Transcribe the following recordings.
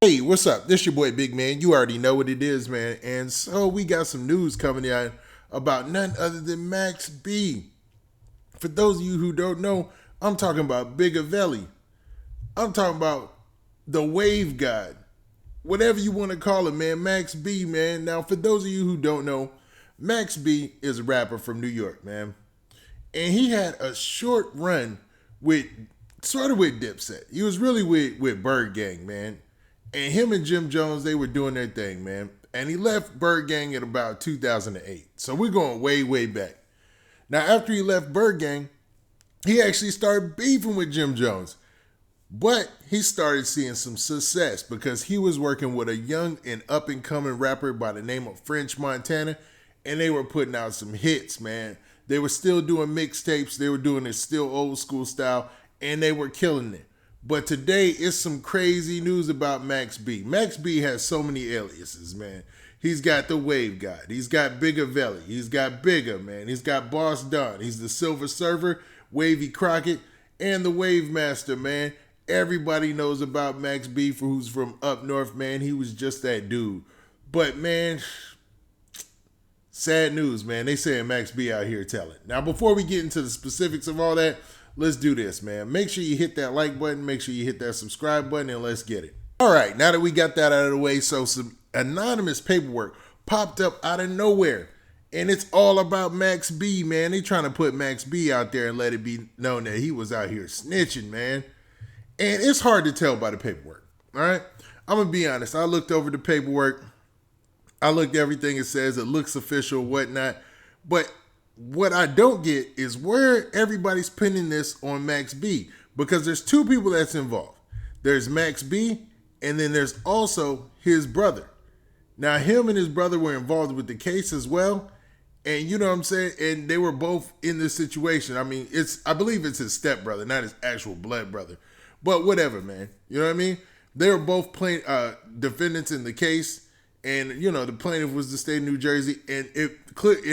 Hey, what's up? This your boy Big Man. You already know what it is, man. And so we got some news coming out about none other than Maxb. For those of you who don't know, I'm talking about Bigga. I'm talking about the Wave God, whatever you want to call him, man. Maxb, man. Now, for those of you who don't know, Maxb is a rapper from New York, man, and he had a short run with sort of with Dipset. He was really with Bird Gang, man. And him and Jim Jones, they were doing their thing, man. And he left Bird Gang in about 2008. So we're going way, way back. Now, after he left Bird Gang, he actually started beefing with Jim Jones. But he started seeing some success because he was working with a young and up and coming rapper by the name of French Montana, and they were putting out some hits, man. They were still doing mixtapes, they were doing it still old school style, and they were killing it. But today it's some crazy news about Maxb. Maxb has so many aliases, man. He's got the Wave God. He's got Bigga. He's got Bigga, man. He's got Boss Don. He's the Silver Surfer, Wavy Crockett, and the Wave Master, man. Everybody knows about Maxb for who's from up north, man. He was just that dude. But man, sad news, man. They saying Maxb out here telling. Now, before we get into the specifics of all that, let's do this, man. Make sure you hit that like button. Make sure you hit that subscribe button, and let's get it. All right, now that we got that out of the way, so some anonymous paperwork popped up out of nowhere. And it's all about Maxb, man. They trying to put Maxb out there and let it be known that he was out here snitching, man. And it's hard to tell by the paperwork, all right? I'm going to be honest. I looked over the paperwork. I looked at everything it says. It looks official, whatnot. But what I don't get is where everybody's pinning this on Maxb, because there's two people that's involved. There's Maxb, and then there's also his brother. Now, him and his brother were involved with the case as well, and you know what I'm saying? And they were both in this situation. I mean, I believe it's his stepbrother, not his actual blood brother. But whatever, man. You know what I mean? They were both defendants in the case, and you know the plaintiff was the state of New Jersey, and it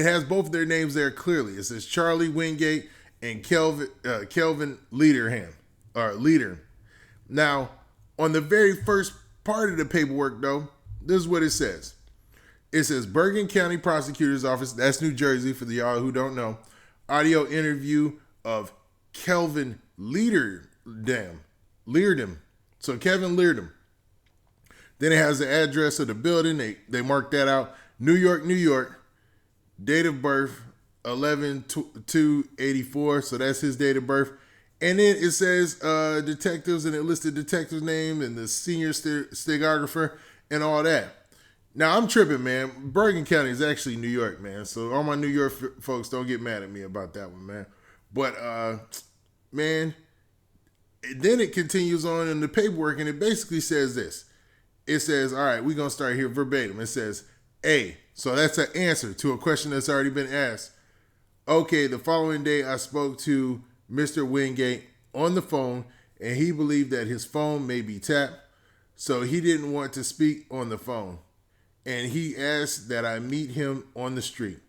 has both of their names there clearly. It says Charlie Wingate and Kelvin Leader. Now, on the very first part of the paperwork, though, this is what it says. It says Bergen County Prosecutor's Office, that's New Jersey for the y'all who don't know, audio interview of Kelvin Leardom. So Kevin Leardom. Then it has the address of the building. They marked that out. New York, New York. Date of birth, 11/2/84. So that's his date of birth. And then it says detectives, and it listed detective's name and the senior stenographer and all that. Now, I'm tripping, man. Bergen County is actually New York, man. So all my New York folks, don't get mad at me about that one, man. But, man, then it continues on in the paperwork, and it basically says this. It says, all right, we're going to start here verbatim. It says, A. So that's an answer to a question that's already been asked. Okay, the following day I spoke to Mr. Wingate on the phone, and he believed that his phone may be tapped, so he didn't want to speak on the phone. And he asked that I meet him on the street.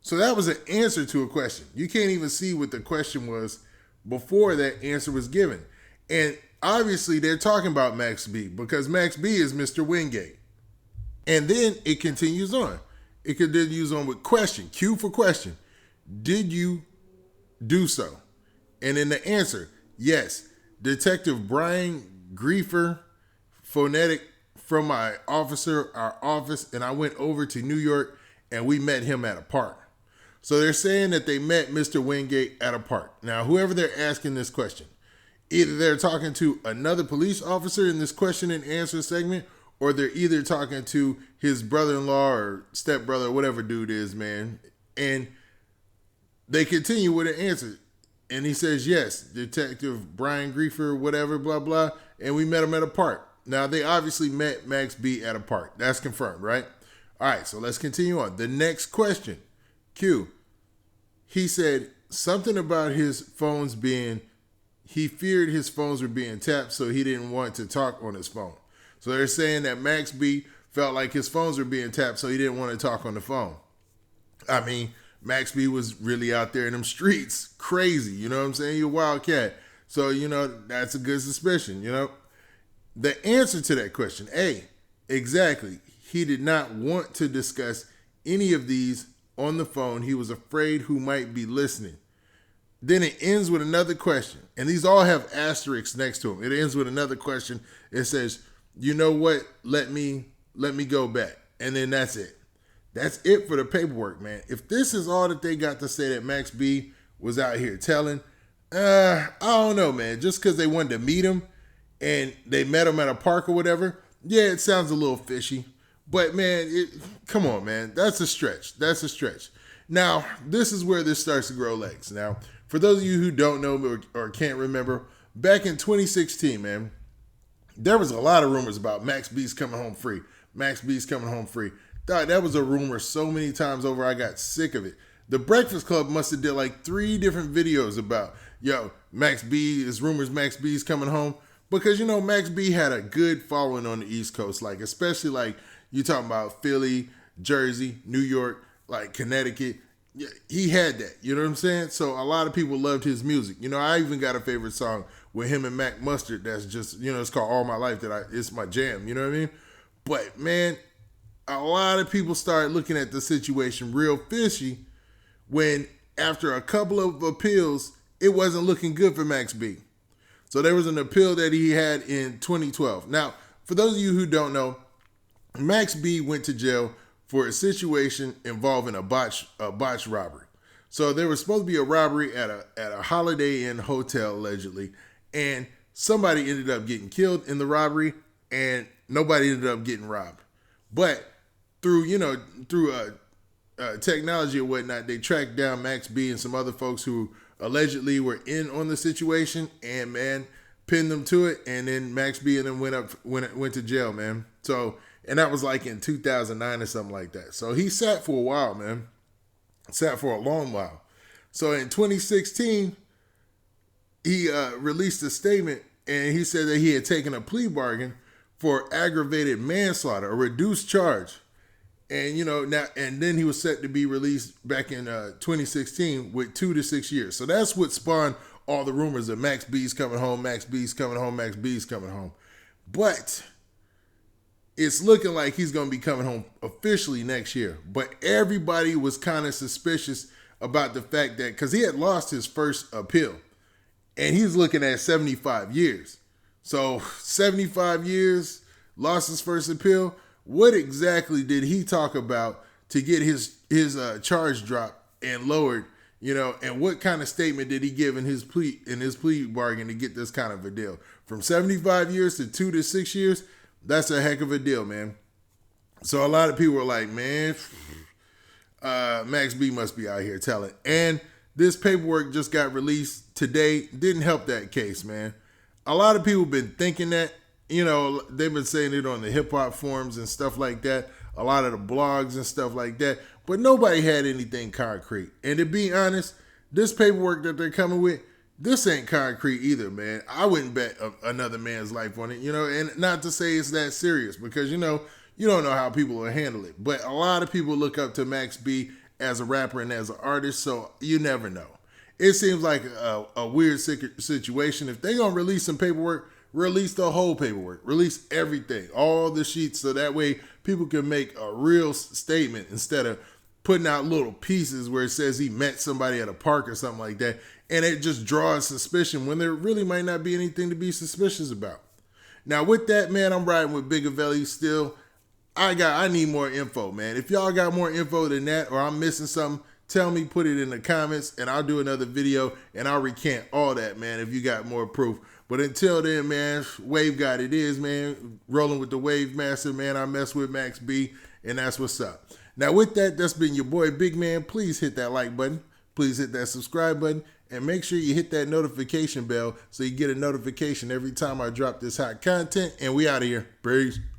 So that was an answer to a question. You can't even see what the question was before that answer was given. And obviously they're talking about Maxb because Maxb is Mr. Wingate. And then it continues on. It continues on with question. Q for question. Did you do so? And in the answer, yes. Detective Brian Griefer, phonetic from our office, and I went over to New York and we met him at a park. So they're saying that they met Mr. Wingate at a park. Now, whoever they're asking this question, either they're talking to another police officer in this question and answer segment, or they're either talking to his brother-in-law or stepbrother, or whatever dude is, man. And they continue with an answer. And he says, yes, Detective Brian Griefer, whatever, blah, blah. And we met him at a park. Now, they obviously met Maxb at a park. That's confirmed, right? All right, so let's continue on. The next question, Q. He said something about his phones being, he feared his phones were being tapped, so he didn't want to talk on his phone. So they're saying that Maxb felt like his phones were being tapped, so he didn't want to talk on the phone. I mean, Maxb was really out there in them streets, crazy. You know what I'm saying? You're a wild cat. So, you know, that's a good suspicion, you know? The answer to that question, A, exactly. He did not want to discuss any of these on the phone. He was afraid who might be listening. Then it ends with another question, and these all have asterisks next to them. It ends with another question. It says, "You know what? Let me go back," and then that's it. That's it for the paperwork, man. If this is all that they got to say that Maxb was out here telling, I don't know, man. Just because they wanted to meet him and they met him at a park or whatever, yeah, it sounds a little fishy. But man, come on, man. That's a stretch. That's a stretch. Now, this is where this starts to grow legs. Now, for those of you who don't know or can't remember, back in 2016, man, there was a lot of rumors about Maxb's coming home free. Maxb's coming home free. That was a rumor so many times over, I got sick of it. The Breakfast Club must have did like 3 different videos about, yo, Maxb, is rumors Maxb's coming home. Because, you know, Maxb had a good following on the East Coast, like especially like you talking about Philly, Jersey, New York, like Connecticut. Yeah, he had that, you know what I'm saying? So a lot of people loved his music. You know, I even got a favorite song with him and Mac Mustard that's just, you know, it's called All My Life, it's my jam, you know what I mean? But man, a lot of people started looking at the situation real fishy when after a couple of appeals, it wasn't looking good for Maxb. So there was an appeal that he had in 2012. Now, for those of you who don't know, Maxb went to jail for a situation involving a botch robbery. So there was supposed to be a robbery at a Holiday Inn hotel allegedly, and somebody ended up getting killed in the robbery, and nobody ended up getting robbed. But through technology or whatnot, they tracked down Maxb and some other folks who allegedly were in on the situation, and man, pinned them to it, and then Maxb and them went to jail, man. So. And that was like in 2009 or something like that. So he sat for a while, man. Sat for a long while. So in 2016, he released a statement, and he said that he had taken a plea bargain for aggravated manslaughter, a reduced charge. And, you know, now and then he was set to be released back in 2016 with 2 to 6 years. So that's what spawned all the rumors of Maxb's coming home, Maxb's coming home, Maxb's coming home. But it's looking like he's going to be coming home officially next year. But everybody was kind of suspicious about the fact that, because he had lost his first appeal, and he's looking at 75 years. So 75 years, lost his first appeal. What exactly did he talk about to get his charge dropped and lowered, you know, and what kind of statement did he give in his plea bargain to get this kind of a deal? From 75 years to 2 to 6 years, that's a heck of a deal, man. So a lot of people were like, man, Maxb must be out here telling. And this paperwork just got released today. Didn't help that case, man. A lot of people been thinking that, you know, they've been saying it on the hip hop forums and stuff like that. A lot of the blogs and stuff like that. But nobody had anything concrete. And to be honest, this paperwork that they're coming with, this ain't concrete either, man. I wouldn't bet another man's life on it, you know, and not to say it's that serious because, you know, you don't know how people will handle it. But a lot of people look up to Maxb as a rapper and as an artist, so you never know. It seems like a weird situation. If they're going to release some paperwork, release the whole paperwork. Release everything, all the sheets, so that way people can make a real statement instead of putting out little pieces where it says he met somebody at a park or something like that, and it just draws suspicion when there really might not be anything to be suspicious about. Now, with that, man, I'm riding with Bigga still. I need more info, man. If y'all got more info than that or I'm missing something, tell me, put it in the comments, and I'll do another video, and I'll recant all that, man, if you got more proof. But until then, man, Wave got it is, man. Rolling with the Wave Master, man. I mess with Maxb, and that's what's up. Now, with that, that's been your boy, Big Man. Please hit that like button. Please hit that subscribe button. And make sure you hit that notification bell so you get a notification every time I drop this hot content. And we out of here. Peace.